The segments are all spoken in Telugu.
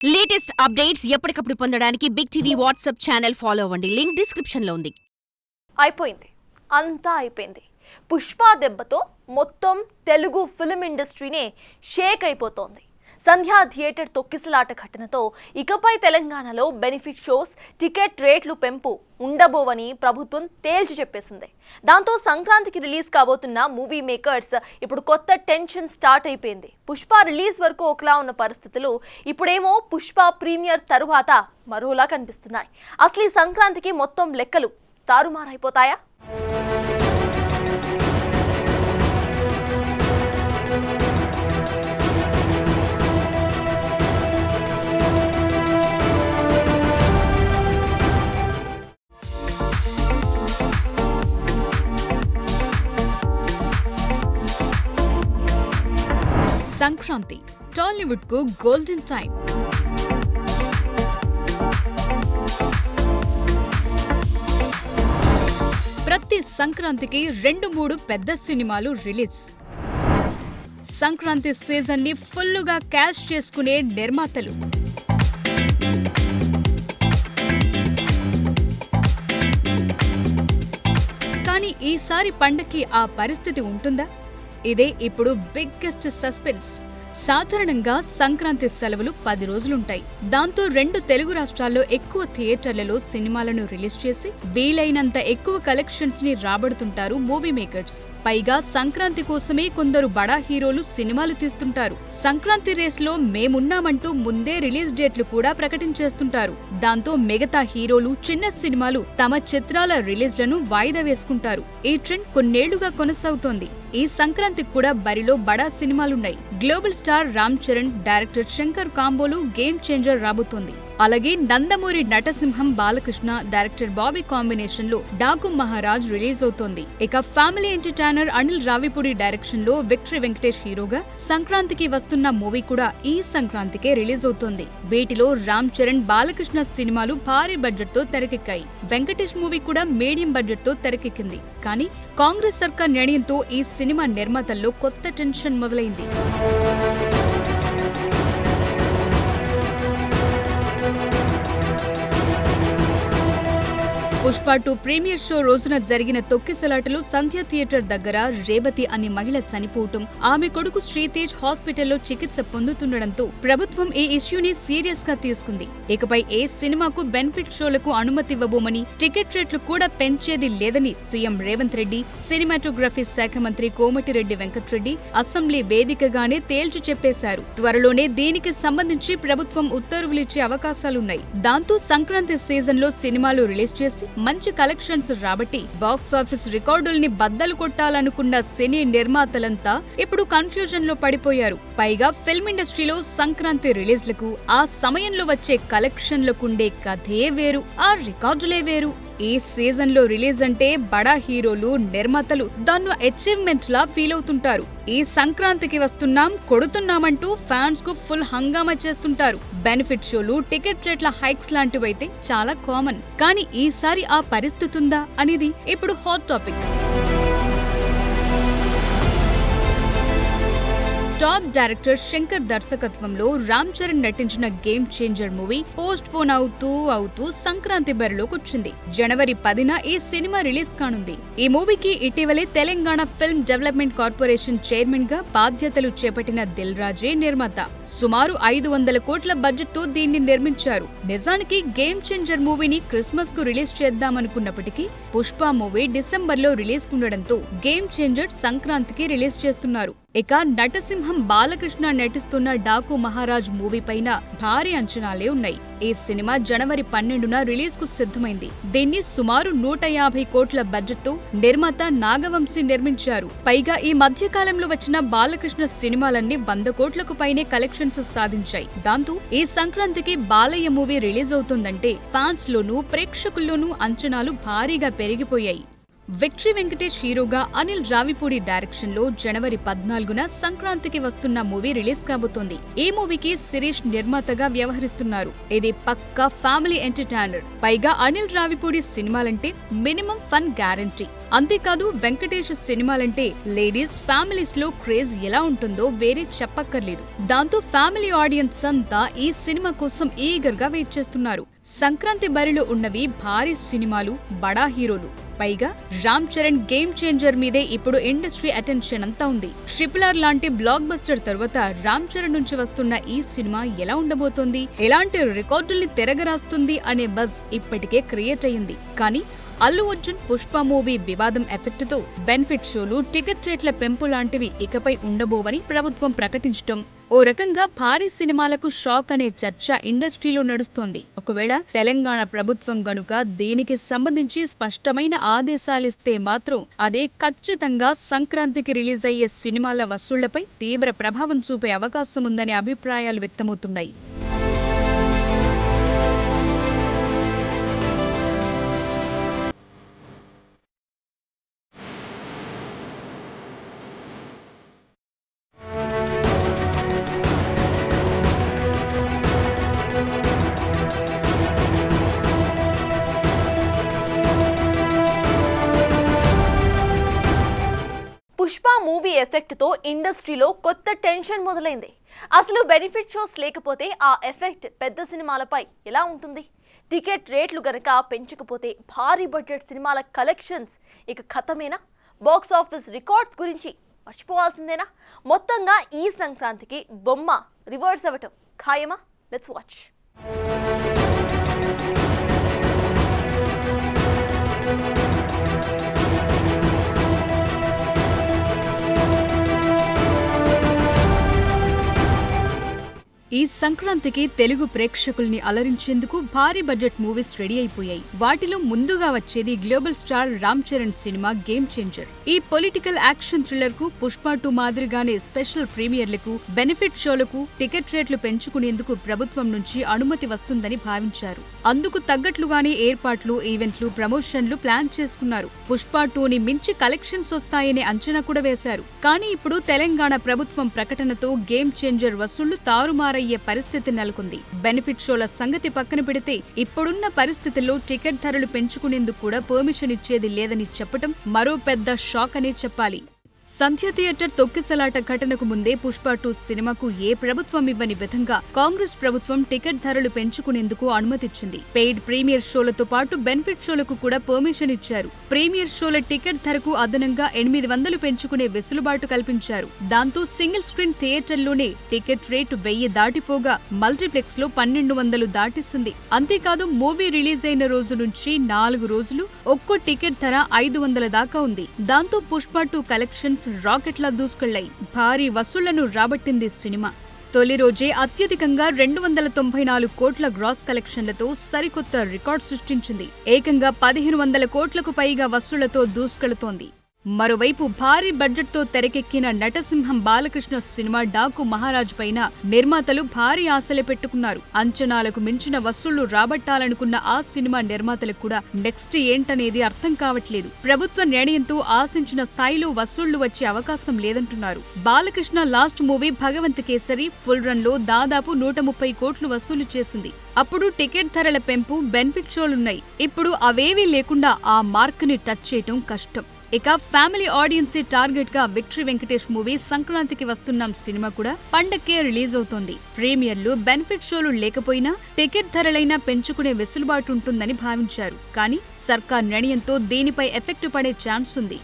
లేటెస్ట్ అప్డేట్స్ ఎప్పటికప్పుడు పొందడానికి big TV WhatsApp channel follow అవ్వండి. లింక్ డిస్క్రిప్షన్ లో ఉంది. అయిపోయింది, అంతా అయిపోయింది. పుష్ప దెబ్బతో మొత్తం తెలుగు ఫిల్మ్ ఇండస్ట్రీనే షేక్ అయిపోతోంది. సంధ్యా థియేటర్ తొక్కిసలాట ఘటనతో ఇకపై తెలంగాణలో బెనిఫిట్ షోస్, టికెట్ రేట్లు పెంపు ఉండబోవని ప్రభుత్వం తేల్చి చెప్పేసింది. దాంతో సంక్రాంతికి రిలీజ్ కాబోతున్న మూవీ మేకర్స్ ఇప్పుడు కొత్త టెన్షన్ స్టార్ట్ అయిపోయింది. పుష్ప రిలీజ్ వరకు ఒకలా ఉన్న పరిస్థితులు ఇప్పుడేమో పుష్ప ప్రీమియర్ తరువాత మరోలా కనిపిస్తున్నాయి. అసలు ఈ సంక్రాంతికి మొత్తం లెక్కలు తారుమారైపోతాయా? సంక్రాంతి టాలీవుడ్ కు గోల్డెన్ టైం. ప్రతి సంక్రాంతికి 2-3 పెద్ద సినిమాలు రిలీజ్. సంక్రాంతి సీజన్ ని ఫుల్లుగా క్యాష్ చేసుకునే నిర్మాతలు. కానీ ఈసారి పండక్కి ఆ పరిస్థితి ఉంటుందా? ఇదే ఇప్పుడు బిగ్గెస్ట్ సస్పెన్స్. సాధారణంగా సంక్రాంతి సెలవులు 10 రోజులుంటాయి. దాంతో 2 తెలుగు రాష్ట్రాల్లో ఎక్కువ థియేటర్లలో సినిమాలను రిలీజ్ చేసి వీలైనంత ఎక్కువ కలెక్షన్స్ ని రాబడుతుంటారు మూవీ మేకర్స్. పైగా సంక్రాంతి కోసమే కొందరు బడా హీరోలు సినిమాలు తీస్తుంటారు. సంక్రాంతి రేస్ లో మేమున్నామంటూ ముందే రిలీజ్ డేట్లు కూడా ప్రకటించేస్తుంటారు. దాంతో మిగతా హీరోలు చిన్న సినిమాలు తమ చిత్రాల రిలీజ్లను వాయిదా వేసుకుంటారు. ఈ ట్రెండ్ కొన్నేళ్లుగా కొనసాగుతోంది. ఈ సంక్రాంతికి కూడా బరిలో బడా సినిమాలున్నాయి. Global star Ram Charan, director Shankar కాంబోలు గేమ్ చేంజర్ రాబోతోంది. అలాగే నందమూరి నటసింహం బాలకృష్ణ, డైరెక్టర్ బాబీ కాంబినేషన్ లో డాకు మహారాజ్ రిలీజ్ అవుతోంది. ఇక family entertainer Anil Ravipudi direction లో విక్టరీ వెంకటేష్ హీరోగా సంక్రాంతికి వస్తున్న మూవీ కూడా ఈ సంక్రాంతికే రిలీజ్ అవుతోంది. వీటిలో రామ్ చరణ్, బాలకృష్ణ సినిమాలు భారీ బడ్జెట్ తో తెరకెక్కాయి. వెంకటేష్ మూవీ కూడా మీడియం బడ్జెట్ తో తెరకెక్కింది. కానీ కాంగ్రెస్ సర్కార్ నిర్ణయంతో ఈ సినిమా నిర్మాతల్లో కొత్త టెన్షన్ మొదలైంది. పుష్ప 2 ప్రీమియర్ షో రోజున జరిగిన తొక్కిసలాటలో సంధ్యా థియేటర్ దగ్గర రేవతి అనే మహిళ చనిపోవటం, ఆమె కొడుకు శ్రీతేజ్ హాస్పిటల్లో చికిత్స పొందుతుండటంతో ప్రభుత్వం ఈ ఇష్యూని సీరియస్ గా తీసుకుంది. ఇకపై ఏ సినిమాకు బెనిఫిట్ షోలకు అనుమతివ్వబోమని, టికెట్ రేట్లు కూడా పెంచేది లేదని సీఎం రేవంత్ రెడ్డి, సినిమాటోగ్రఫీ శాఖ మంత్రి కోమటిరెడ్డి వెంకట్రెడ్డి అసెంబ్లీ వేదికగానే తేల్చి చెప్పేశారు. త్వరలోనే దీనికి సంబంధించి ప్రభుత్వం ఉత్తర్వులిచ్చే అవకాశాలున్నాయి. దాంతో సంక్రాంతి సీజన్ లో సినిమాలు రిలీజ్ చేసి మంచి కలెక్షన్స్ రాబట్టి బాక్సాఫీస్ రికార్డుల్ని బద్దలు కొట్టాలనుకున్న సినీ నిర్మాతలంతా ఇప్పుడు కన్ఫ్యూజన్ లో పడిపోయారు. పైగా ఫిల్మ్ ఇండస్ట్రీలో సంక్రాంతి రిలీజ్లకు, ఆ సమయంలో వచ్చే కలెక్షన్లకుండే కథే వేరు, ఆ రికార్డులే వేరు. ఈ సీజన్ లో రిలీజ్ అంటే బడా హీరోలు, నిర్మాతలు దాన్ని అచీవ్మెంట్ లా ఫీల్ అవుతుంటారు. ఈ సంక్రాంతికి వస్తున్నాం, కొడుతున్నామంటూ ఫ్యాన్స్ కు ఫుల్ హంగామా చేస్తుంటారు. బెనిఫిట్ షోలు, టికెట్ రేట్ల హైక్స్ లాంటివైతే చాలా కామన్. కానీ ఈసారి ఆ పరిస్థితి ఉందా అనేది ఇప్పుడు hot topic. Top director Shankar దర్శకత్వంలో రామ్ చరణ్ నటించిన game changer movie post phone అవుతూ సంక్రాంతి బరిలోకొచ్చింది. జనవరి 10న ఈ సినిమా రిలీజ్ కానుంది. ఈ మూవీకి ఇటీవలే Telangana film development corporation chairman గా బాధ్యతలు చేపట్టిన దిల్ రాజే నిర్మాత. సుమారు 500 కోట్ల బడ్జెట్ తో దీన్ని నిర్మించారు. నిజానికి గేమ్ చేంజర్ మూవీని క్రిస్మస్ కు రిలీజ్ చేద్దామనుకున్నప్పటికీ పుష్ప మూవీ డిసెంబర్లో రిలీజ్ ఉండడంతో గేమ్ చేంజర్ సంక్రాంతికి రిలీజ్ చేస్తున్నారు. ఇక నటసింహం బాలకృష్ణ నటిస్తున్న డాకు మహారాజ్ మూవీ పైన భారీ అంచనాలే ఉన్నాయి. ఈ సినిమా జనవరి 12న రిలీజ్ కు సిద్ధమైంది. దీన్ని సుమారు 150 కోట్ల బడ్జెట్ తో నిర్మాత నాగవంశీ నిర్మించారు. పైగా ఈ మధ్య కాలంలో వచ్చిన బాలకృష్ణ సినిమాలన్నీ 100 కోట్లకు పైనే కలెక్షన్స్ సాధించాయి. దాంతో ఈ సంక్రాంతికి బాలయ్య మూవీ రిలీజ్ అవుతుందంటే ఫ్యాన్స్ లోనూ, ప్రేక్షకుల్లోనూ అంచనాలు భారీగా పెరిగిపోయాయి. విక్టరీ వెంకటేష్ హీరోగా అనిల్ రావిపూడి డైరెక్షన్ లో జనవరి 14న సంక్రాంతికి వస్తున్న మూవీ రిలీజ్ కాబోతోంది. ఈ మూవీకి శిరీష్ నిర్మాతగా వ్యవహరిస్తున్నారు. ఇది పక్కా ఫ్యామిలీ ఎంటర్టైనర్. పైగా అనిల్ రావిపూడి సినిమాలంటే మినిమం ఫన్ గ్యారంటీ. అంతేకాదు వెంకటేష్ సినిమాలంటే లేడీస్ ఫ్యామిలీస్ లో క్రేజ్ ఎలా ఉంటుందో వేరే చెప్పక్కర్లేదు. దాంతో ఫ్యామిలీ ఆడియన్స్ అంతా ఈ సినిమా కోసం ఈగర్ గా వెయిట్ చేస్తున్నారు. సంక్రాంతి బరిలో ఉన్నవి భారీ సినిమాలు, బడా హీరోలు. పైగా రామ్ చరణ్ గేమ్ చేంజర్ మీదే ఇప్పుడు ఇండస్ట్రీ అటెన్షన్ అంతా ఉంది. RRR లాంటి బ్లాక్ బస్టర్ తరువాత రామ్ చరణ్ నుంచి వస్తున్న ఈ సినిమా ఎలా ఉండబోతోంది, ఎలాంటి రికార్డుల్ని తిరగరాస్తుంది అనే బజ్ ఇప్పటికే క్రియేట్ అయ్యింది. కానీ అల్లు అర్జున్ పుష్ప మూవీ వివాదం ఎఫెక్ట్ తో బెనిఫిట్ షోలు, టికెట్ రేట్ల పెంపు లాంటివి ఇకపై ఉండబోవని ప్రభుత్వం ప్రకటించడం ఓ రకంగా భారీ సినిమాలకు షాక్ అనే చర్చ ఇండస్ట్రీలో నడుస్తోంది. ఒకవేళ తెలంగాణ ప్రభుత్వం గనుక దీనికి సంబంధించి స్పష్టమైన ఆదేశాలిస్తే మాత్రం అదే ఖచ్చితంగా సంక్రాంతికి రిలీజ్ అయ్యే సినిమాల వసూళ్లపై తీవ్ర ప్రభావం చూపే అవకాశం ఉందనే అభిప్రాయాలు వ్యక్తమవుతున్నాయి. పుష్ప మూవీ ఎఫెక్ట్ తో ఇండస్ట్రీలో కొత్త టెన్షన్ మొదలైంది. అసలు బెనిఫిట్ షోస్ లేకపోతే ఆ ఎఫెక్ట్ పెద్ద సినిమాలపై ఎలా ఉంటుంది? టికెట్ రేట్లు గనక పెంచకపోతే భారీ బడ్జెట్ సినిమాల కలెక్షన్స్ ఇక ఖతమేనా? బాక్స్ ఆఫీస్ రికార్డ్స్ గురించి మర్చిపోవాల్సిందేనా? మొత్తంగా ఈ సంక్రాంతికి బొమ్మ రివర్స్ అవ్వటం ఖాయమా? Let's watch. ఈ సంక్రాంతికి తెలుగు ప్రేక్షకుల్ని అలరించేందుకు భారీ బడ్జెట్ మూవీస్ రెడీ అయిపోయాయి. వాటిలో ముందుగా వచ్చేది global star Ram Charan cinema game changer. ఈ పొలిటికల్ యాక్షన్ థ్రిల్లర్ కు పుష్ప 2 మాదిరిగానే స్పెషల్ ప్రీమియర్లకు, బెనిఫిట్ షోలకు టికెట్ రేట్లు పెంచుకునేందుకు ప్రభుత్వం నుంచి అనుమతి వస్తుందని భావించారు. అందుకు తగ్గట్లుగానే ఏర్పాట్లు, ఈవెంట్లు, ప్రమోషన్లు ప్లాన్ చేసుకున్నారు. పుష్ప 2ని మించి కలెక్షన్స్ వస్తాయనే అంచనా కూడా వేశారు. కానీ ఇప్పుడు తెలంగాణ ప్రభుత్వం ప్రకటనతో గేమ్ చేంజర్ వసూళ్లు తారుమారయ్యే పరిస్థితి నెలకొంది. బెనిఫిట్ షోల సంగతి పక్కన పెడితే ఇప్పుడున్న పరిస్థితుల్లో టికెట్ ధరలు పెంచుకునేందుకు కూడా పర్మిషన్ ఇచ్చేది లేదని చెప్పటం మరో పెద్ద షాక్ అనే చెప్పాలి. సంధ్య థియేటర్ తొక్కిసలాట ఘటనకు ముందే పుష్ప 2 సినిమాకు ఏ ప్రభుత్వం ఇవ్వని విధంగా కాంగ్రెస్ ప్రభుత్వం టికెట్ ధరలు పెంచుకునేందుకు అనుమతిచ్చింది. పెయిడ్ ప్రీమియర్ షోలతో పాటు బెనిఫిట్ షోలకు కూడా పర్మిషన్ ఇచ్చారు. ప్రీమియర్ షోల టికెట్ ధరకు అదనంగా 800 పెంచుకునే వెసులుబాటు కల్పించారు. దాంతో సింగిల్ స్క్రీన్ థియేటర్లోనే టికెట్ రేటు 1000 దాటిపోగా మల్టీప్లెక్స్ లో 1200 దాటిస్తుంది. అంతేకాదు మూవీ రిలీజ్ అయిన రోజు నుంచి 4 రోజులు ఒక్కో టికెట్ ధర 500 దాకా ఉంది. దాంతో పుష్ప 2 కలెక్షన్ రాకెట్లా దూసుకెళ్లాయి. భారీ వసూళ్లను రాబట్టింది సినిమా. తొలి రోజే అత్యధికంగా 294 కోట్ల గ్రాస్ కలెక్షన్లతో సరికొత్త రికార్డు సృష్టించింది. ఏకంగా 1500 కోట్లకు పైగా వసూళ్లతో దూసుకెళుతోంది. మరోవైపు భారీ బడ్జెట్ తో తెరకెక్కిన నటసింహం బాలకృష్ణ సినిమా డాకు మహారాజ్ పైన నిర్మాతలు భారీ ఆశలే పెట్టుకున్నారు. అంచనాలకు మించిన వసూళ్లు రాబట్టాలనుకున్న ఆ సినిమా నిర్మాతలకు కూడా నెక్స్ట్ ఏంటనేది అర్థం కావట్లేదు. ప్రభుత్వ నిర్ణయంతో ఆశించిన స్థాయిలో వసూళ్లు వచ్చే అవకాశం లేదంటున్నారు. Balakrishna last movie Bhagavanth Kesari full run లో దాదాపు 130 కోట్లు వసూలు చేసింది. అప్పుడు టికెట్ ధరల పెంపు, బెనిఫిట్ షోలున్నాయి. ఇప్పుడు అవేవీ లేకుండా ఆ మార్క్ ని టచ్ చేయటం కష్టం. ఇక ఫ్యామిలీ ఆడియన్స్ టార్గెట్ గా విక్టరీ వెంకటేష్ మూవీ సంక్రాంతికి వస్తున్నాం సినిమా కూడా పండక్కే రిలీజ్ అవుతోంది. ప్రీమియర్లు, బెనిఫిట్ షోలు లేకపోయినా టికెట్ ధరలైనా పెంచుకునే వెసులుబాటు ఉంటుందని భావించారు. కానీ సర్కార్ నిర్ణయంతో దీనిపై ఎఫెక్ట్ పడే ఛాన్స్ ఉంది.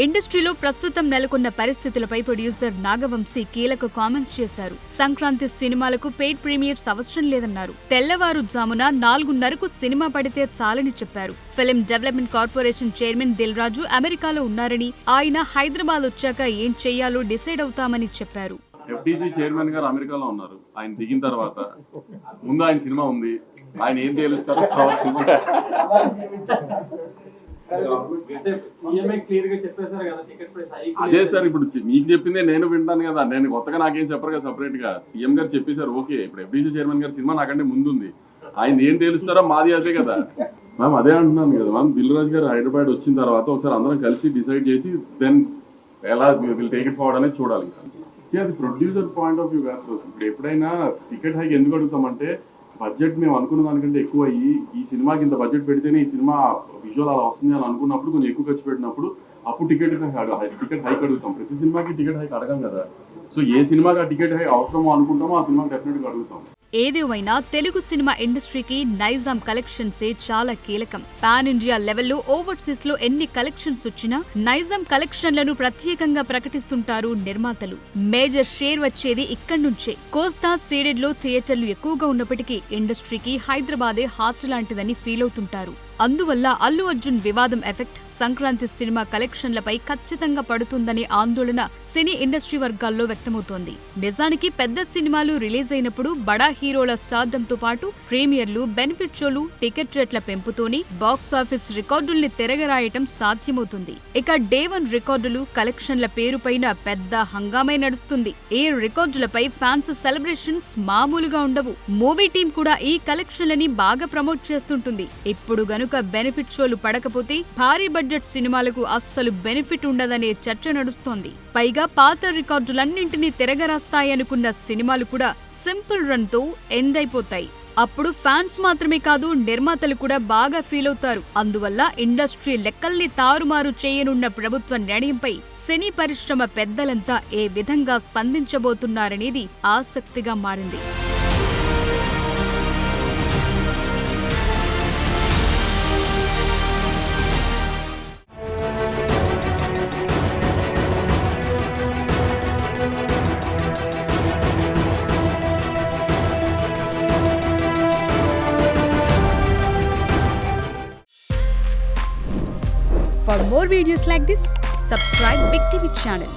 ఇండస్ట్రీలో ప్రస్తుతం నెలకొన్న పరిస్థితులపై ప్రొడ్యూసర్ నాగవంశీ కీలక కామెంట్స్ చేశారు. సంక్రాంతి సినిమాలకు పెయిడ్ ప్రీమియర్స్ అవసరం లేదన్నారు. తెల్లవారుజామున 4:30కు సినిమా పడితే చాలని చెప్పారు. Film development corporation chairman Dil Raju అమెరికాలో ఉన్నారని, ఆయన హైదరాబాద్ వచ్చాక ఏం చెయ్యాలో డిసైడ్ అవుతామని చెప్పారు. FTC చైర్మన్ గారు అమెరికాలో ఉన్నారు. ఆయన దిగిన తర్వాత ముందు ఆయన సినిమా ఉంది, ఆయన ఏం తేలుస్తారో తర్వాత సినిమా. అదే సార్, ఇప్పుడు మీకు చెప్పిందే నేను వింటాను కదా, నేను కొత్తగా నాకేం చెప్పరు కదా. సపరేట్ గా సీఎం గారు చెప్పేశారు. ఓకే, ఇప్పుడు FTC చైర్మన్ గారు సినిమా నాకంటే ముందు ఉంది, ఆయన ఏం తేలుస్తారో మాది అదే కదా. మ్యామ్ అదే అంటున్నాను కదా మ్యామ్, దిల్ రాజు గారు హైదరాబాద్ వచ్చిన తర్వాత ఒకసారి అందరం కలిసి డిసైడ్ చేసి దెన్ ఎలా విల్ టేక్ ఇట్ ఫార్వర్డ్ అనేది చూడాలి. అది ప్రొడ్యూసర్ పాయింట్ ఆఫ్ వ్యూ కాదు. ఇప్పుడు ఎప్పుడైనా టికెట్ హైక్ ఎందుకు అడుగుతామంటే బడ్జెట్ మేము అనుకున్న దానికంటే ఎక్కువ అయ్యి ఈ సినిమాకి ఇంత బడ్జెట్ పెడితేనే ఈ సినిమా విజువల్ అలా వస్తుంది అని అనుకున్నప్పుడు కొంచెం ఎక్కువ ఖర్చు పెట్టినప్పుడు అప్పుడు టికెట్ హైక్ అడుగుతాం. ప్రతి సినిమాకి టికెట్ హైక్ అడగం కదా. సో ఏ సినిమాకి ఆ టికెట్ హైక్ అవసరమో అనుకుంటామో ఆ సినిమాకి డెఫినెట్గా అడుగుతాం. ఏదేమైనా తెలుగు సినిమా ఇండస్ట్రీకి నైజాం కలెక్షన్సే చాలా కీలకం. పాన్ ఇండియా లెవెల్లో ఓవర్సీస్ లో ఎన్ని కలెక్షన్స్ వచ్చినా నైజాం కలెక్షన్లను ప్రత్యేకంగా ప్రకటిస్తుంటారు నిర్మాతలు. మేజర్ షేర్ వచ్చేది ఇక్కడి నుంచే. కోస్తా సీడెడ్ లో థియేటర్లు ఎక్కువగా ఉన్నప్పటికీ ఇండస్ట్రీకి హైదరాబాదే హార్ట్ లాంటిదని ఫీల్ అవుతుంటారు. అందువల్ల అల్లు అర్జున్ వివాదం ఎఫెక్ట్ సంక్రాంతి సినిమా కలెక్షన్లపై ఖచ్చితంగా పడుతుందనే ఆందోళన సినీ ఇండస్ట్రీ వర్గాల్లో వ్యక్తమవుతోంది. నిజానికి పెద్ద సినిమాలు రిలీజ్ అయినప్పుడు బడా హీరోల స్టార్డంతో పాటు ప్రీమియర్లు, బెనిఫిట్ షోలు, టికెట్ రేట్ల పెంపుతోని బాక్సాఫీస్ రికార్డుల్ని తిరగరాయటం సాధ్యమవుతుంది. ఇక డే 1 రికార్డులు, కలెక్షన్ల పేరుపైన పెద్ద హంగామే నడుస్తుంది. ఈ రికార్డులపై ఫ్యాన్స్ సెలబ్రేషన్స్ మామూలుగా ఉండవు. మూవీ టీం కూడా ఈ కలెక్షన్లని బాగా ప్రమోట్ చేస్తుంటుంది. ఇప్పుడు గనుక బెనిఫిట్ షోలు పడకపోతే భారీ బడ్జెట్ సినిమాలకు అస్సలు బెనిఫిట్ ఉండదనే చర్చ నడుస్తోంది. పైగా పాత రికార్డులన్నింటినీ తిరగరాస్తాయనుకున్న సినిమాలు కూడా సింపుల్ రన్ తో ఎండ్ అయిపోతాయి. అప్పుడు ఫ్యాన్స్ మాత్రమే కాదు నిర్మాతలు కూడా బాగా ఫీల్ అవుతారు. అందువల్ల ఇండస్ట్రీ లెక్కల్ని తారుమారు చేయనున్న ప్రభుత్వ నిర్ణయంపై సినీ పరిశ్రమ పెద్దలంతా ఏ విధంగా స్పందించబోతున్నారనేది ఆసక్తిగా మారింది. For more videos like this, subscribe Big TV channel.